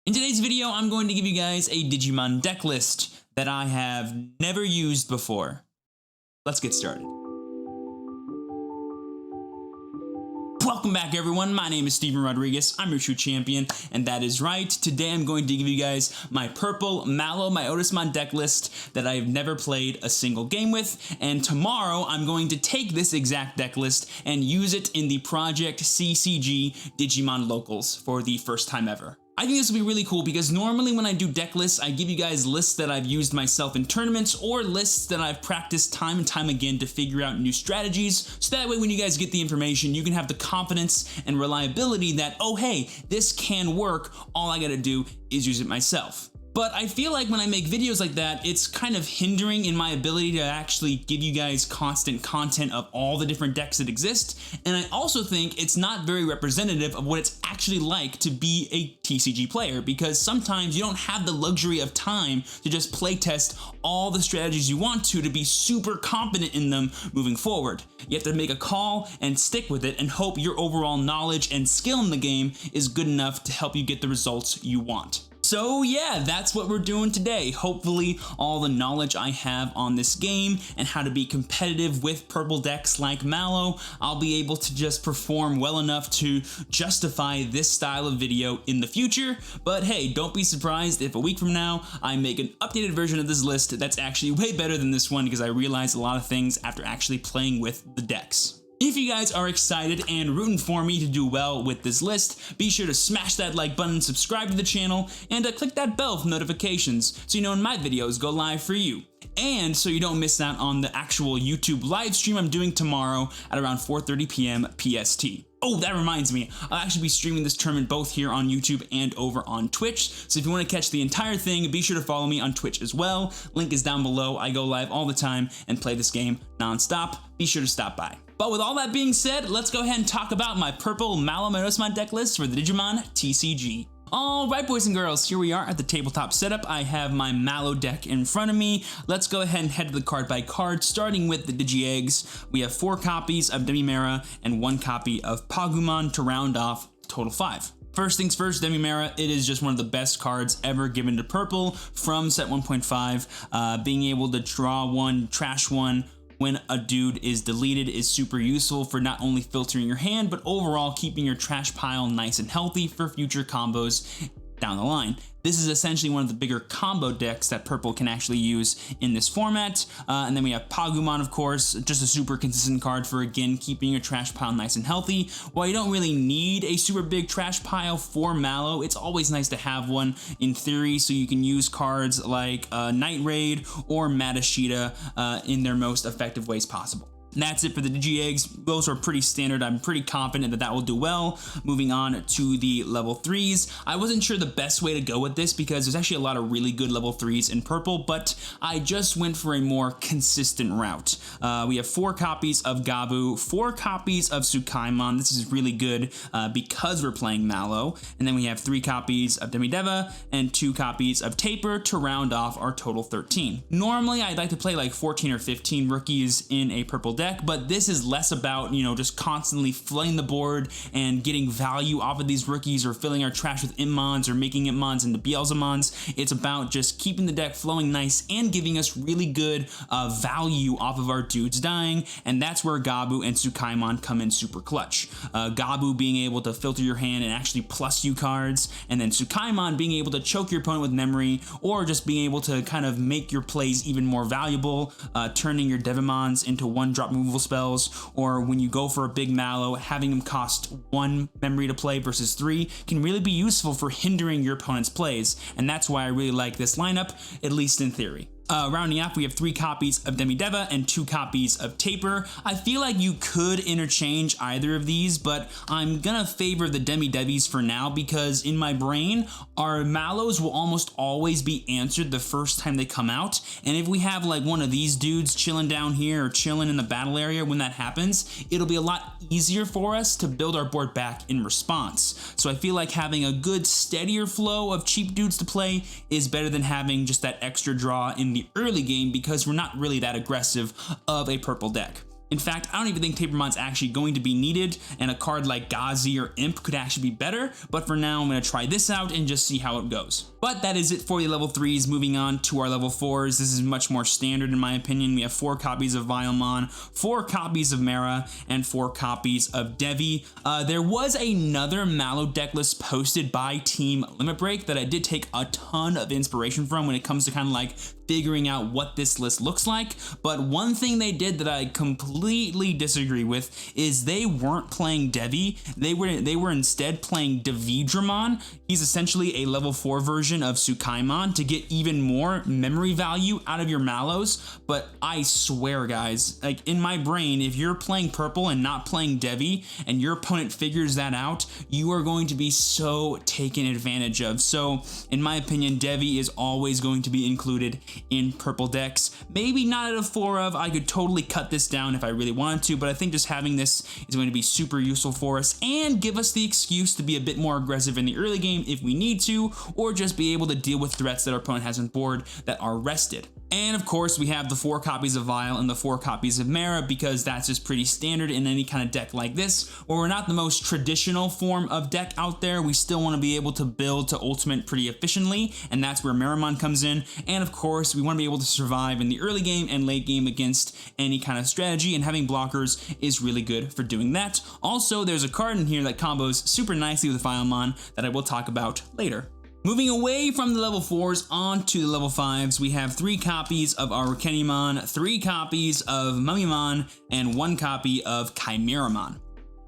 In today's video, I'm going to give you guys a Digimon deck list that I have never used before. Let's get started. Welcome back, everyone. My name is Steven Rodriguez. I'm your true champion, and that is right. Today I'm going to give you guys my purple MaloMyotismon deck list that I have never played a single game with, and tomorrow I'm going to take this exact deck list and use it in the Project TCG Digimon Locals for the first time ever. I think this will be really cool because normally when I do deck lists, I give you guys lists that I've used myself in tournaments or lists that I've practiced time and time again to figure out new strategies. So that way when you guys get the information, you can have the confidence and reliability that, oh hey, this can work. All I gotta do is use it myself. But I feel like when I make videos like that, it's kind of hindering in my ability to actually give you guys constant content of all the different decks that exist. And I also think it's not very representative of what it's actually like to be a TCG player, because sometimes you don't have the luxury of time to just play test all the strategies you want to be super competent in them moving forward. You have to make a call and stick with it and hope your overall knowledge and skill in the game is good enough to help you get the results you want. So yeah, that's what we're doing today. Hopefully all the knowledge I have on this game and how to be competitive with purple decks like Malo, I'll be able to just perform well enough to justify this style of video in the future. But hey, don't be surprised if a week from now I make an updated version of this list that's actually way better than this one, because I realized a lot of things after actually playing with the decks. If you guys are excited and rooting for me to do well with this list, be sure to smash that like button, subscribe to the channel, and click that bell for notifications so you know when my videos go live for you. And so you don't miss out on the actual YouTube live stream I'm doing tomorrow at around 4:30 p.m. PST. Oh, that reminds me, I'll actually be streaming this tournament both here on YouTube and over on Twitch. So if you want to catch the entire thing, be sure to follow me on Twitch as well. Link is down below. I go live all the time and play this game non-stop. Be sure to stop by. But with all that being said, let's go ahead and talk about my purple MaloMyotismon deck list for the Digimon TCG. Alright, boys and girls, here we are at the tabletop setup. I have my Malo deck in front of me. Let's go ahead and head to the card by card, starting with the Digi-Eggs. We have 4 copies of Tamer and 1 copy of Pagumon to round off total 5. First things first, Tamer, it is just one of the best cards ever given to purple from set 1.5. Being able to draw one, trash one, when a dude is deleted is super useful for not only filtering your hand, but overall keeping your trash pile nice and healthy for future combos down the line. This is essentially one of the bigger combo decks that purple can actually use in this format. And then we have Pagumon, of course, just a super consistent card for, again, keeping your trash pile nice and healthy. While you don't really need a super big trash pile for Malo, it's always nice to have one in theory, so you can use cards like Night Raid or Matashita in their most effective ways possible. And that's it for the Digi-Eggs. Those are pretty standard. I'm pretty confident that that will do well. Moving on to the level 3s. I wasn't sure the best way to go with this because there's actually a lot of really good level 3s in purple, but I just went for a more consistent route. We have 4 copies of Gabu, 4 copies of Tsukaimon. This is really good because we're playing Malo. And then we have 3 copies of Demideva and 2 copies of Taper to round off our total 13. Normally, I'd like to play like 14 or 15 rookies in a purple deck, but this is less about, you know, just constantly flooding the board and getting value off of these rookies or filling our trash with Immons or making Immons into Beelzemons. It's about just keeping the deck flowing nice and giving us really good value off of our dudes dying, and that's where Gabu and Tsukaimon come in super clutch. Gabu being able to filter your hand and actually plus you cards, and then Tsukaimon being able to choke your opponent with memory or just being able to kind of make your plays even more valuable, turning your Devimons into 1-drop removal spells, or when you go for a big Malo, having them cost 1 memory to play versus 3 can really be useful for hindering your opponent's plays, and that's why I really like this lineup, at least in theory. Rounding up, we have 3 copies of Demideva and 2 copies of Taper. I feel like you could interchange either of these, but I'm gonna favor the Demidevis for now because in my brain, our Malos will almost always be answered the first time they come out. And if we have like one of these dudes chilling down here or chilling in the battle area when that happens, it'll be a lot easier for us to build our board back in response. So I feel like having a good steadier flow of cheap dudes to play is better than having just that extra draw in the early game because we're not really that aggressive of a purple deck. In fact, I don't even think Tamermon's actually going to be needed, and a card like Gazi or Imp could actually be better, but for now I'm going to try this out and just see how it goes. But that is it for the level 3s. Moving on to our level 4s, this is much more standard in my opinion. We have 4 copies of Vilemon, 4 copies of Mara, and 4 copies of Devi. There was another Malo deck list posted by Team Limit Break that I did take a ton of inspiration from when it comes to kind of like figuring out what this list looks like, but one thing they did that I completely disagree with is they weren't playing Devi. They were instead playing Digimon. He's essentially a level 4 version of Tsukaimon to get even more memory value out of your Malos, but I swear guys, like in my brain, if you're playing purple and not playing Devi and your opponent figures that out, you are going to be so taken advantage of. So in my opinion, Devi is always going to be included in purple decks. Maybe not at a 4 of, I could totally cut this down if I really wanted to, but I think just having this is going to be super useful for us and give us the excuse to be a bit more aggressive in the early game if we need to, or just be able to deal with threats that our opponent has on board that are rested. And of course, we have the 4 copies of Vile and the 4 copies of Mara because that's just pretty standard in any kind of deck like this, where we're not the most traditional form of deck out there. We still want to be able to build to ultimate pretty efficiently, and that's where Maramon comes in. And of course, we want to be able to survive in the early game and late game against any kind of strategy, and having blockers is really good for doing that. Also, there's a card in here that combos super nicely with Vilemon that I will talk about later. Moving away from the level 4s onto the level 5s, we have 3 copies of Arukenimon, 3 copies of MaloMyotismon, and 1 copy of Chimeramon.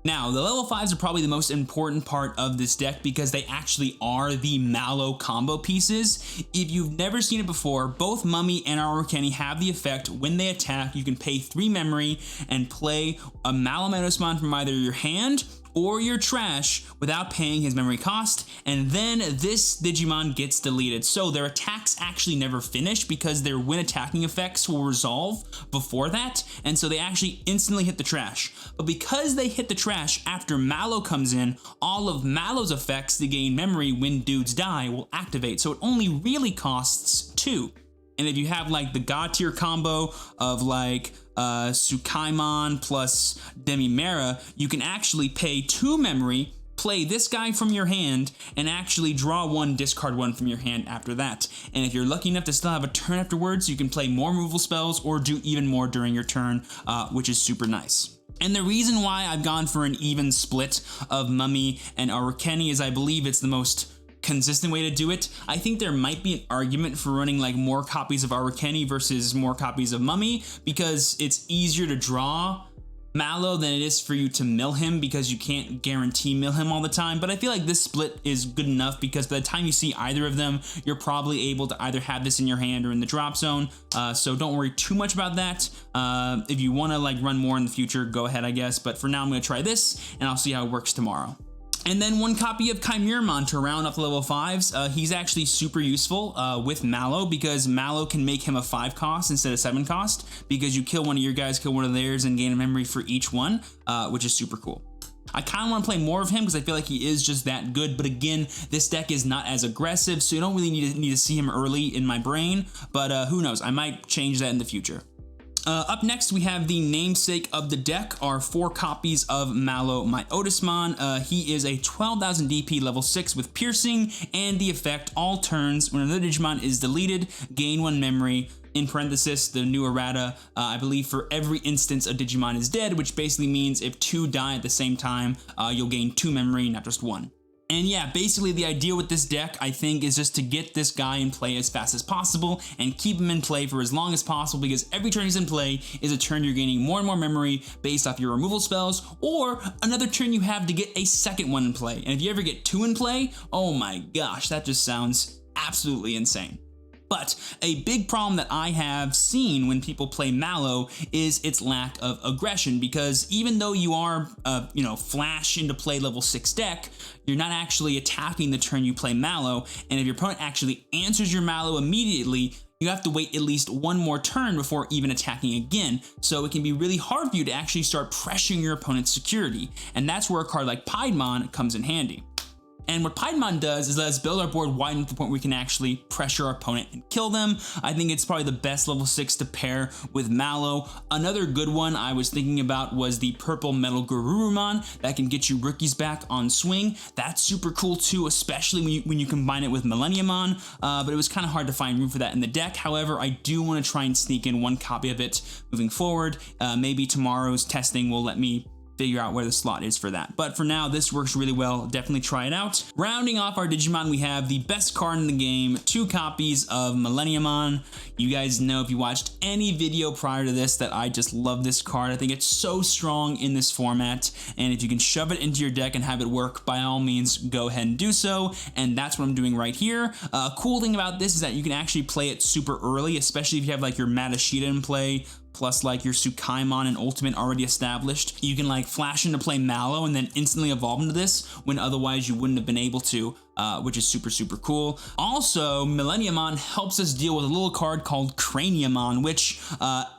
Now, the level 5s are probably the most important part of this deck because they actually are the Malo combo pieces. If you've never seen it before, both Mummy and Arukeni have the effect when they attack, you can pay 3 memory and play a MaloMyotismon from either your hand or your trash without paying his memory cost, and then this Digimon gets deleted. So their attacks actually never finish because their when attacking effects will resolve before that, and so they actually instantly hit the trash. But because they hit the trash after Malo comes in, all of Malo's effects to gain memory when dudes die will activate, so it only really costs 2. And if you have like the God tier combo of like Tsukaimon plus Demi-Mara, you can actually pay 2 memory, play this guy from your hand, and actually draw 1, discard 1 from your hand after that. And if you're lucky enough to still have a turn afterwards, you can play more removal spells or do even more during your turn, which is super nice. And the reason why I've gone for an even split of Mummy and Arukeni is I believe it's the most consistent way to do it. I think there might be an argument for running like more copies of Arukeni versus more copies of Mummy because it's easier to draw Malo than it is for you to mill him because you can't guarantee mill him all the time. But I feel like this split is good enough because by the time you see either of them, you're probably able to either have this in your hand or in the drop zone. So don't worry too much about that. If you want to like run more in the future, go ahead, I guess. But for now, I'm going to try this and I'll see how it works tomorrow. And then 1 copy of Chimeramon to round up the level 5s. He's actually super useful with Malo because Malo can make him a 5 cost instead of 7 cost because you kill one of your guys, kill one of theirs, and gain a memory for each one, which is super cool. I kind of want to play more of him because I feel like he is just that good, but again, this deck is not as aggressive, so you don't really need to see him early in my brain, but who knows, I might change that in the future. Up next, we have the namesake of the deck, our 4 copies of MaloMyotismon. He is a 12,000 DP level 6 with piercing, and the effect, all turns, when another Digimon is deleted, gain 1 memory, in parenthesis, the new errata, I believe for every instance a Digimon is dead, which basically means if 2 die at the same time, you'll gain 2 memory, not just 1. And yeah, basically the idea with this deck, I think, is just to get this guy in play as fast as possible and keep him in play for as long as possible because every turn he's in play is a turn you're gaining more and more memory based off your removal spells or another turn you have to get a second one in play. And if you ever get 2 in play, oh my gosh, that just sounds absolutely insane. But a big problem that I have seen when people play Malo is its lack of aggression because even though you are, flash into play level 6 deck, you're not actually attacking the turn you play Malo, and if your opponent actually answers your Malo immediately, you have to wait at least 1 more turn before even attacking again, so it can be really hard for you to actually start pressuring your opponent's security, and that's where a card like Piedmon comes in handy. And what Piedmon does is let us build our board wide enough to the point where we can actually pressure our opponent and kill them. I think it's probably the best level 6 to pair with Malo. Another good one I was thinking about was the purple Metal Garurumon that can get you rookies back on swing. That's super cool too, especially when you combine it with MaloMyotismon, but it was kind of hard to find room for that in the deck. However, I do want to try and sneak in one copy of it moving forward. Maybe tomorrow's testing will let me figure out where the slot is for that. But for now, this works really well. Definitely try it out. Rounding off our Digimon, we have the best card in the game, 2 copies of MaloMyotismon. You guys know if you watched any video prior to this that I just love this card. I think it's so strong in this format, and if you can shove it into your deck and have it work, by all means, go ahead and do so, and that's what I'm doing right here. Cool thing about this is that you can actually play it super early, especially if you have like your Matashita in play, plus like your Tsukaimon and Ultimate already established. You can like flash into play Malo and then instantly evolve into this when otherwise you wouldn't have been able to, which is super cool. Also, MaloMyotismon helps us deal with a little card called Craniumon, which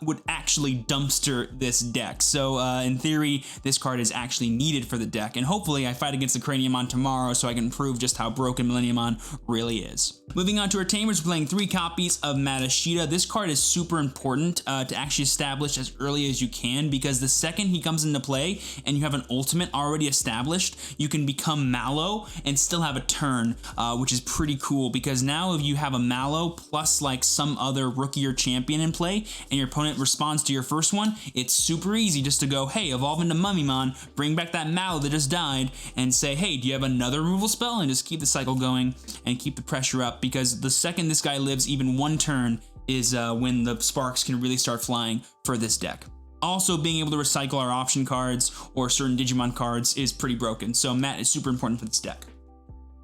would actually dumpster this deck. So in theory, this card is actually needed for the deck, and hopefully I fight against the Craniumon tomorrow so I can prove just how broken MaloMyotismon really is. Moving on to our Tamers, we're playing 3 copies of Matashita. This card is super important to actually establish as early as you can, because the second he comes into play and you have an ultimate already established, you can become Malo and still have a turn, which is pretty cool, because now if you have a Malo plus like some other rookie or champion in play and your opponent responds to your first one, it's super easy just to go, hey, evolve into Mummymon, bring back that Malo that just died, and say, hey, do you have another removal spell? And just keep the cycle going and keep the pressure up, because the second this guy lives even one turn is when the sparks can really start flying for this deck. Also, being able to recycle our option cards or certain Digimon cards is pretty broken, so Matt is super important for this deck.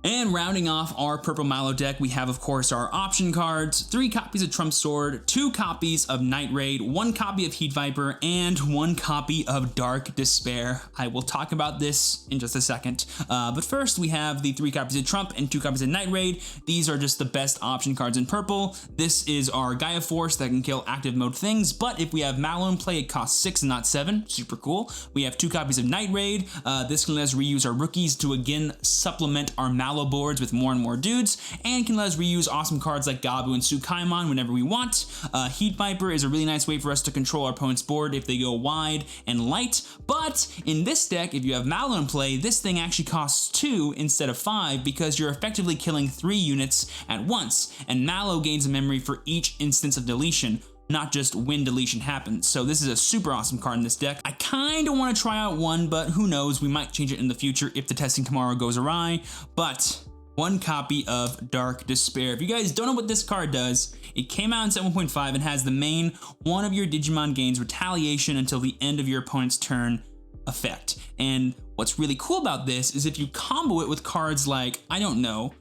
And rounding off our purple Malo deck, we have, of course, our option cards, 3 copies of Trump Sword, 2 copies of Night Raid, 1 copy of Heat Viper, and 1 copy of Dark Despair. I will talk about this in just a second. But first, we have the 3 copies of Trump and 2 copies of Night Raid. These are just the best option cards in purple. This is our Gaia Force that can kill active mode things, but if we have Malo in play, it costs 6 and not 7. Super cool. We have 2 copies of Night Raid. This can let us reuse our rookies to again supplement our Malo boards with more and more dudes, and can let us reuse awesome cards like Gabu and Tsukaimon whenever we want. Heat Viper is a really nice way for us to control our opponent's board if they go wide and light, but in this deck, if you have Malo in play, this thing actually costs 2 instead of 5, because you're effectively killing 3 units at once, and Malo gains a memory for each instance of deletion, not just when deletion happens. So this is a super awesome card in this deck. I kind of want to try out one, but who knows, we might change it in the future if the testing tomorrow goes awry. But 1 copy of Dark Despair. If you guys don't know what this card does, it came out in 7.5 and has the main one of your Digimon gains retaliation until the end of your opponent's turn effect. And what's really cool about this is if you combo it with cards like, I don't know,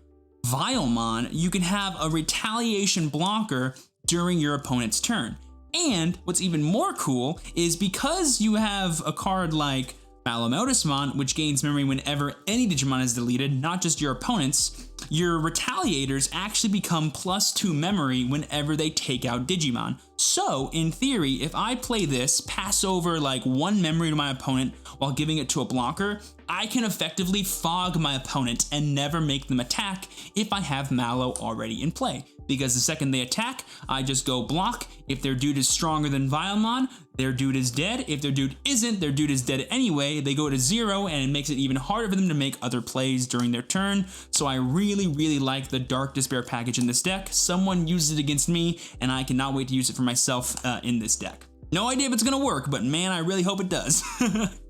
Vilemon, you can have a retaliation blocker during your opponent's turn. And what's even more cool is because you have a card like MaloMyotismon, which gains memory whenever any Digimon is deleted, not just your opponent's, your retaliators actually become +2 memory whenever they take out Digimon. So, in theory, if I play this, pass over like 1 memory to my opponent while giving it to a blocker, I can effectively fog my opponent and never make them attack if I have Malo already in play. Because the second they attack, I just go block. If their dude is stronger than Vilemon, their dude is dead. If their dude isn't, their dude is dead anyway. They go to 0, and it makes it even harder for them to make other plays during their turn. So I really like the Dark Despair package in this deck. Someone uses it against me, and I cannot wait to use it for myself in this deck. No idea if it's gonna work, but man, I really hope it does.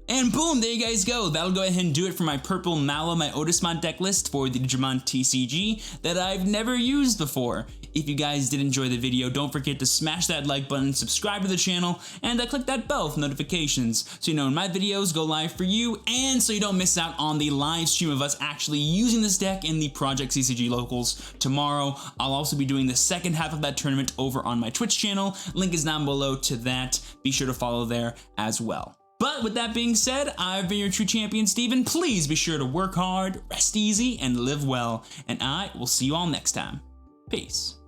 And boom, there you guys go. That'll go ahead and do it for my purple MaloMyotismon deck list for the Digimon TCG that I've never used before. If you guys did enjoy the video, don't forget to smash that like button, subscribe to the channel, and click that bell for notifications so you know when my videos go live for you, and so you don't miss out on the live stream of us actually using this deck in the Project CCG Locals tomorrow. I'll also be doing the second half of that tournament over on my Twitch channel. Link is down below to that. Be sure to follow there as well. But with that being said, I've been your true champion, Steven. Please be sure to work hard, rest easy, and live well. And I will see you all next time. Peace.